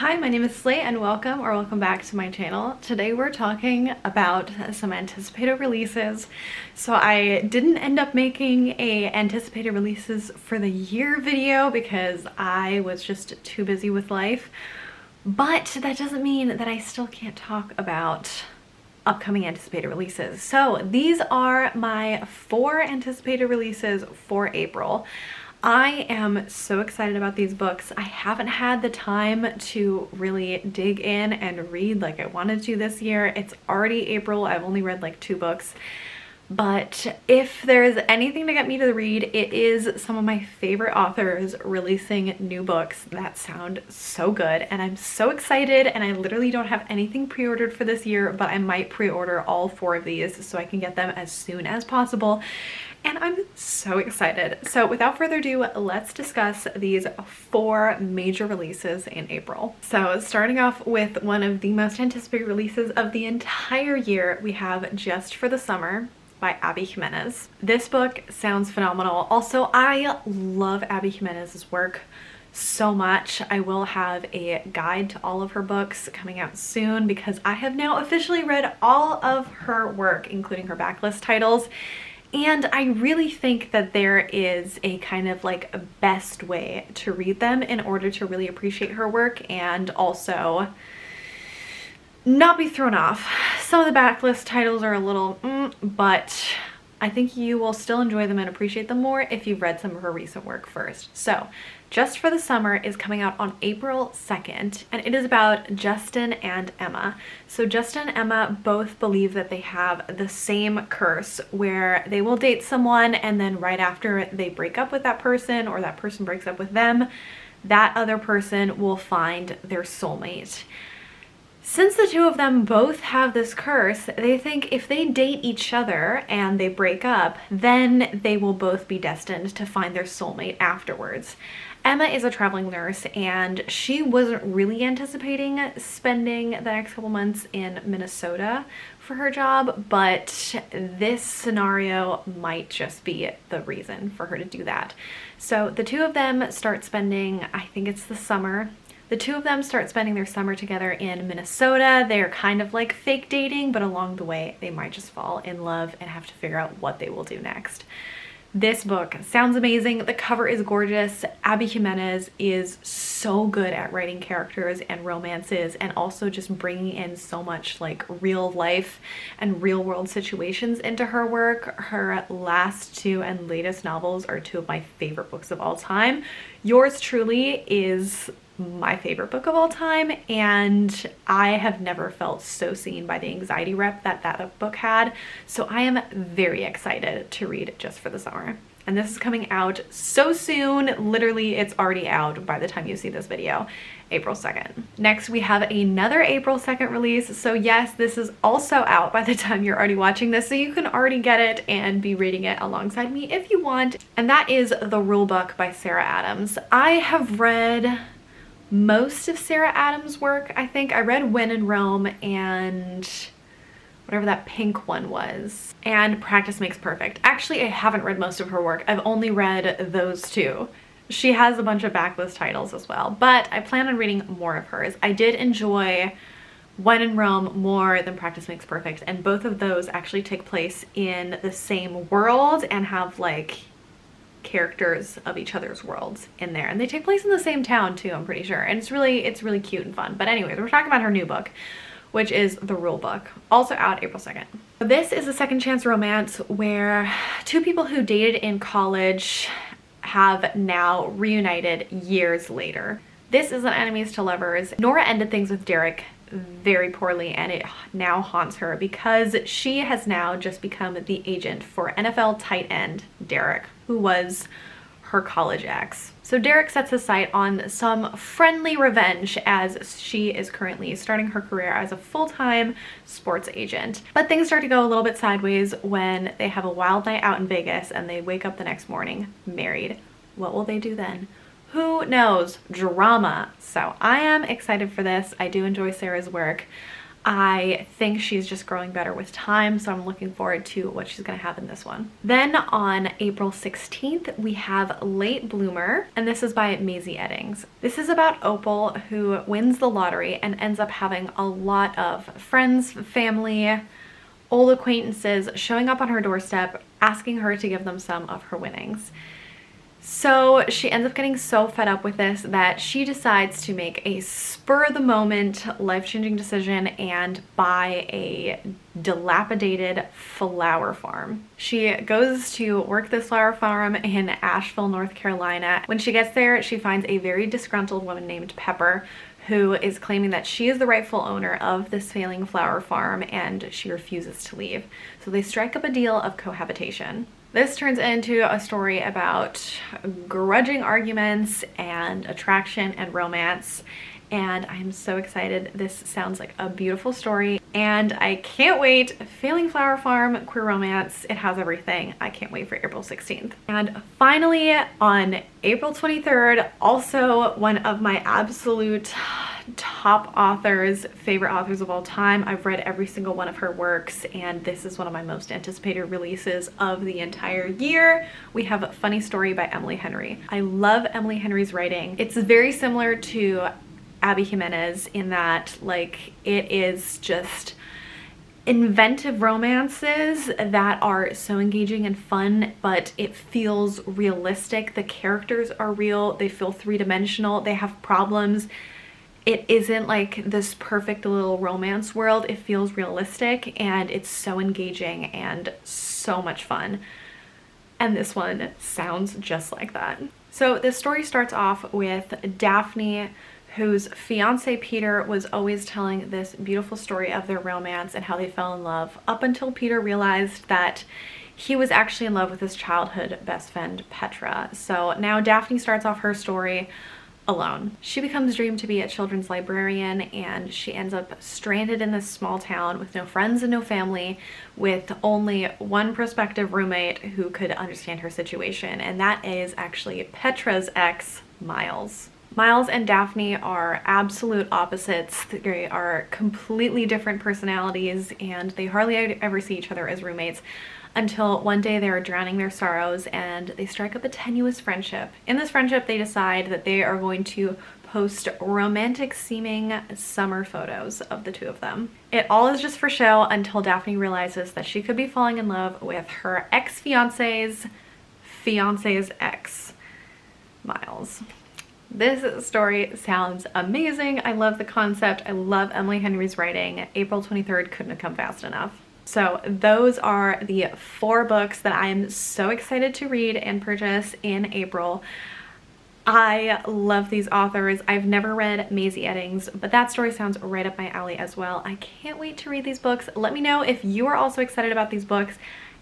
Hi, my name is Slay and welcome back to my channel. Today we're talking about some anticipated releases. So I didn't end up making a anticipated releases for the year video because I was just too busy with life. But that doesn't mean that I still can't talk about upcoming anticipated releases. So these are my 4 anticipated releases for April. I am so excited about these books. I haven't had the time to really dig in and read like I wanted to this year. It's already April. I've only read like 2 books. But if there's anything to get me to read, it is some of my favorite authors releasing new books that sound so good. And I'm so excited, and I literally don't have anything pre-ordered for this year, but I might pre-order all 4 of these so I can get them as soon as possible. And I'm so excited. So without further ado, let's discuss these 4 major releases in April. So starting off with one of the most anticipated releases of the entire year, we have Just for the Summer by Abby Jimenez. This book sounds phenomenal. Also, I love Abby Jimenez's work so much. I will have a guide to all of her books coming out soon because I have now officially read all of her work, including her backlist titles. And I really think that there is a kind of like a best way to read them in order to really appreciate her work and also not be thrown off. Some of the backlist titles are a little but I think you will still enjoy them and appreciate them more if you've read some of her recent work first. So Just for the Summer is coming out on April 2nd, and it is about Justin and Emma. So Justin and Emma both believe that they have the same curse where they will date someone and then right after they break up with that person or that person breaks up with them, that other person will find their soulmate. Since the 2 of them both have this curse, they think if they date each other and they break up, then they will both be destined to find their soulmate afterwards. Emma is a traveling nurse and she wasn't really anticipating spending the next couple months in Minnesota for her job, but this scenario might just be the reason for her to do that. So the 2 of them start spending, I think it's the summer, the 2 of them start spending their summer together in Minnesota. They're kind of like fake dating, but along the way, they might just fall in love and have to figure out what they will do next. This book sounds amazing. The cover is gorgeous. Abby Jimenez is so good at writing characters and romances and also just bringing in so much like real life and real world situations into her work. Her last 2 and latest novels are 2 of my favorite books of all time. Yours Truly is my favorite book of all time, and I have never felt so seen by the anxiety rep that book had. So I am very excited to read Just for the Summer. And this is coming out so soon. Literally, it's already out by the time you see this video, April 2nd. Next, we have another April 2nd release. So yes, this is also out by the time you're already watching this, so you can already get it and be reading it alongside me if you want. And that is The Rule Book by Sarah Adams. I have read most of Sarah Adams' work. I think I read When in Rome and whatever that pink one was, and Practice Makes Perfect. Actually, I haven't read most of her work. I've only read those 2. She has a bunch of backlist titles as well, but I plan on reading more of hers. I did enjoy When in Rome more than Practice Makes Perfect, and both of those actually take place in the same world and have like characters of each other's worlds in there, and they take place in the same town too, I'm pretty sure, and it's really cute and fun. But anyways, we're talking about her new book, which is The Rule Book, also out April 2nd. This is a second chance romance where 2 people who dated in college have now reunited years later. This is an enemies to lovers. Nora ended things with Derek very poorly, and it now haunts her because she has now just become the agent for NFL tight end Derek, who was her college ex. So Derek sets his sight on some friendly revenge as she is currently starting her career as a full-time sports agent. But things start to go a little bit sideways when they have a wild night out in Vegas and they wake up the next morning married. What will they do then? Who knows? Drama. So I am excited for this. I do enjoy Sarah's work. I think she's just growing better with time, so I'm looking forward to what she's gonna have in this one. Then on April 16th, we have Late Bloomer, and this is by Maisie Eddings. This is about Opal, who wins the lottery and ends up having a lot of friends, family, old acquaintances showing up on her doorstep, asking her to give them some of her winnings. So she ends up getting so fed up with this that she decides to make a spur-of-the-moment, life-changing decision and buy a dilapidated flower farm. She goes to work this flower farm in Asheville, North Carolina. When she gets there, she finds a very disgruntled woman named Pepper, who is claiming that she is the rightful owner of this failing flower farm and she refuses to leave. So they strike up a deal of cohabitation. This turns into a story about grudging arguments and attraction and romance, and I'm so excited. This sounds like a beautiful story and I can't wait. Failing Flower Farm, queer romance, it has everything. I can't wait for April 16th. And finally on April 23rd, also one of my absolute top authors, favorite authors of all time. I've read every single one of her works and this is one of my most anticipated releases of the entire year. We have a Funny Story by Emily Henry. I love Emily Henry's writing. It's very similar to Abby Jimenez in that, like, it is just inventive romances that are so engaging and fun, but it feels realistic. The characters are real, they feel three-dimensional, they have problems. It isn't like this perfect little romance world. It feels realistic and it's so engaging and so much fun. And this one sounds just like that. So this story starts off with Daphne, whose fiance Peter was always telling this beautiful story of their romance and how they fell in love, up until Peter realized that he was actually in love with his childhood best friend Petra. So now Daphne starts off her story alone. She becomes dreamed to be a children's librarian and she ends up stranded in this small town with no friends and no family, with only one prospective roommate who could understand her situation, and that is actually Petra's ex, Miles. Miles and Daphne are absolute opposites. They are completely different personalities and they hardly ever see each other as roommates until one day they are drowning their sorrows and they strike up a tenuous friendship. In this friendship, they decide that they are going to post romantic seeming summer photos of the two of them. It all is just for show until Daphne realizes that she could be falling in love with her ex-fiance's fiance's ex, Miles. This story sounds amazing. I love the concept. I love Emily Henry's writing. April 23rd couldn't have come fast enough. So those are the 4 books that I am so excited to read and purchase in April. I love these authors. I've never read Maisie Eddings, but that story sounds right up my alley as well. I can't wait to read these books. Let me know if you are also excited about these books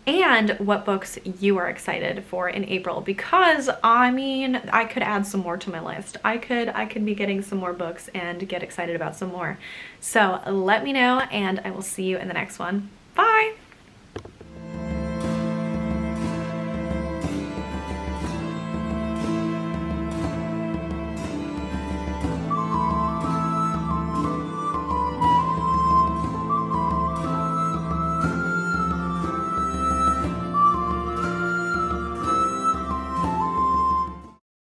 and what books you are excited for in April, because I mean, I could add some more to my list. I could be getting some more books and get excited about some more. So let me know and I will see you in the next one.